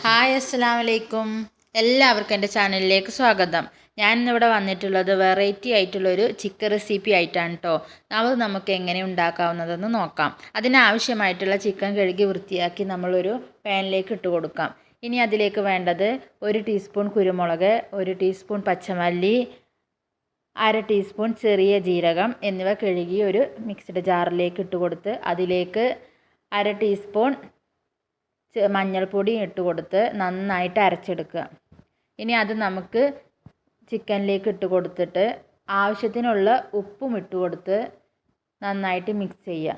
Hi അസ്സലാമു അലൈക്കും. എല്ലാവർക്കും എൻ്റെ ചാനലിലേക്ക് സ്വാഗതം. ഞാനിന്നിവിടെ വന്നിട്ടുള്ളത് വെറൈറ്റി ആയിട്ടുള്ളൊരു ചിക്കൻ റെസിപ്പി ആയിട്ടാണ് കേട്ടോ. അത് നമുക്ക് എങ്ങനെ ഉണ്ടാക്കാവുന്നതെന്ന് നോക്കാം. അതിനാവശ്യമായിട്ടുള്ള ചിക്കൻ കഴുകി വൃത്തിയാക്കി നമ്മളൊരു പാനിലേക്ക് ഇട്ട് കൊടുക്കാം. ഇനി അതിലേക്ക് വേണ്ടത് 1 ടീസ്പൂൺ കുരുമുളക്, 1 ടീസ്പൂൺ പച്ചമല്ലി, 1/2 ടീസ്പൂൺ ചെറിയ ജീരകം എന്നിവ കഴുകി ഒരു മിക്സിഡ് ജാറിലേക്ക് ഇട്ട് കൊടുത്ത് അതിലേക്ക് 1/2 ടീസ്പൂൺ മഞ്ഞൾപ്പൊടി ഇട്ട് കൊടുത്ത് നന്നായിട്ട് അരച്ചെടുക്കുക. ഇനി അത് നമുക്ക് ചിക്കനിലേക്ക് ഇട്ട് കൊടുത്തിട്ട് ആവശ്യത്തിനുള്ള ഉപ്പും ഇട്ട് കൊടുത്ത് നന്നായിട്ട് മിക്സ് ചെയ്യുക.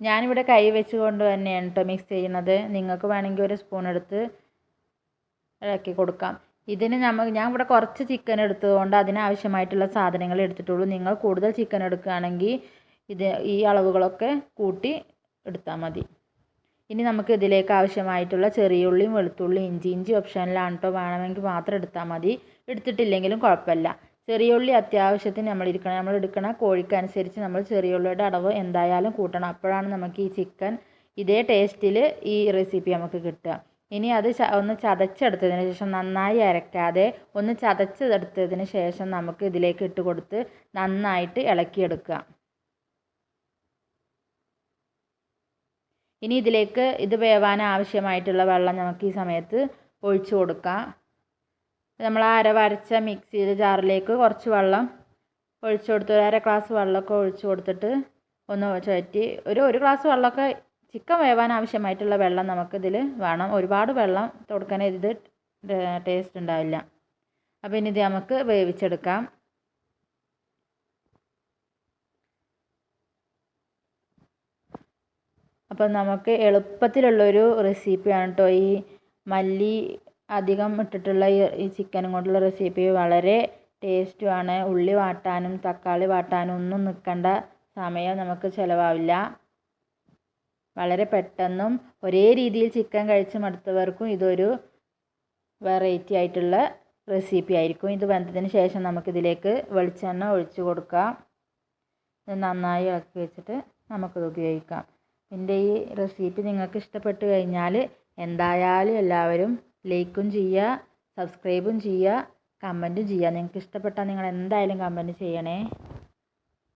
ഞാനിവിടെ കൈ വെച്ചുകൊണ്ട് തന്നെയാണ് കേട്ടോ മിക്സ് ചെയ്യുന്നത്. നിങ്ങൾക്ക് വേണമെങ്കിൽ ഒരു സ്പൂൺ എടുത്ത് ഇളക്കി കൊടുക്കാം. ഇതിന് ഞാൻ ഇവിടെ കുറച്ച് ചിക്കൻ എടുത്തതുകൊണ്ട് അതിനാവശ്യമായിട്ടുള്ള സാധനങ്ങൾ എടുത്തിട്ടുള്ളൂ. നിങ്ങൾ കൂടുതൽ ചിക്കൻ എടുക്കുകയാണെങ്കിൽ ഈ അളവുകളൊക്കെ കൂട്ടി എടുത്താൽ മതി. ഇനി നമുക്ക് ഇതിലേക്ക് ആവശ്യമായിട്ടുള്ള ചെറിയ ഉള്ളിയും വെളുത്തുള്ളി ഇഞ്ചി ഓപ്ഷനിലാണ് കേട്ടോ, വേണമെങ്കിൽ മാത്രം എടുത്താൽ മതി, എടുത്തിട്ടില്ലെങ്കിലും കുഴപ്പമില്ല. ചെറിയ ഉള്ളി അത്യാവശ്യത്തിന് നമ്മൾ എടുക്കണ കോഴിക്കനുസരിച്ച് നമ്മൾ ചെറിയ ഉള്ളിയുടെ അളവ് എന്തായാലും കൂട്ടണം. അപ്പോഴാണ് നമുക്ക് ഈ ചിക്കൻ ഇതേ ടേസ്റ്റിൽ ഈ റെസിപ്പി നമുക്ക് കിട്ടുക. ഇനി അത് ഒന്ന് ചതച്ചെടുത്തതിന് ശേഷം, നന്നായി അരക്കാതെ ഒന്ന് ചതച്ചെടുത്തതിന് ശേഷം നമുക്ക് ഇതിലേക്ക് ഇട്ട് കൊടുത്ത് നന്നായിട്ട് ഇളക്കിയെടുക്കുക. ഇനി ഇതിലേക്ക് ഇത് വേവാൻ ആവശ്യമായിട്ടുള്ള വെള്ളം നമുക്ക് ഈ സമയത്ത് ഒഴിച്ചു കൊടുക്കാം. നമ്മൾ അരച്ച മിക്സിയുടെ ജാറിലേക്ക് കുറച്ച് വെള്ളം ഒഴിച്ചു കൊടുത്ത് 1/2 ഗ്ലാസ് വെള്ളമൊക്കെ ഒഴിച്ചു കൊടുത്തിട്ട് ഒന്ന് ചുറ്റി ഒരു ഗ്ലാസ് വെള്ളമൊക്കെ ചിക്കൻ വേവാൻ ആവശ്യമായിട്ടുള്ള വെള്ളം നമുക്കിതിൽ വേണം. ഒരുപാട് വെള്ളം കൊടുക്കാൻ ഇത് ടേസ്റ്റ് ഉണ്ടാവില്ല. അപ്പോൾ ഇനി ഇത് നമുക്ക് വേവിച്ചെടുക്കാം. അപ്പോൾ നമുക്ക് എളുപ്പത്തിലുള്ളൊരു റെസിപ്പിയാണ് കേട്ടോ ഈ മല്ലി അധികം ഇട്ടിട്ടുള്ള ഈ ചിക്കനും കൊണ്ടുള്ള റെസിപ്പി. വളരെ ടേസ്റ്റുമാണ്. ഉള്ളി വാട്ടാനും തക്കാളി വാട്ടാനും ഒന്നും നിൽക്കേണ്ട സമയം നമുക്ക് ചിലവാവില്ല. വളരെ പെട്ടെന്നും ഒരേ രീതിയിൽ ചിക്കൻ കഴിച്ച് മടുത്തവർക്കും ഇതൊരു വെറൈറ്റി ആയിട്ടുള്ള റെസിപ്പി ആയിരിക്കും. ഇത് വെന്തതിന് ശേഷം നമുക്കിതിലേക്ക് വെളിച്ചെണ്ണ ഒഴിച്ച് കൊടുക്കാം. നന്നായി ഇളക്കി വെച്ചിട്ട് നമുക്കിത് ഉപയോഗിക്കാം. എൻ്റെ ഈ റെസിപ്പി നിങ്ങൾക്ക് ഇഷ്ടപ്പെട്ട് കഴിഞ്ഞാൽ എന്തായാലും എല്ലാവരും ലൈക്കും ചെയ്യുക, സബ്സ്ക്രൈബും ചെയ്യുക, കമൻറ്റും ചെയ്യുക. നിങ്ങൾക്ക് ഇഷ്ടപ്പെട്ടാൽ നിങ്ങൾ എന്തായാലും കമൻറ്റ് ചെയ്യണേ.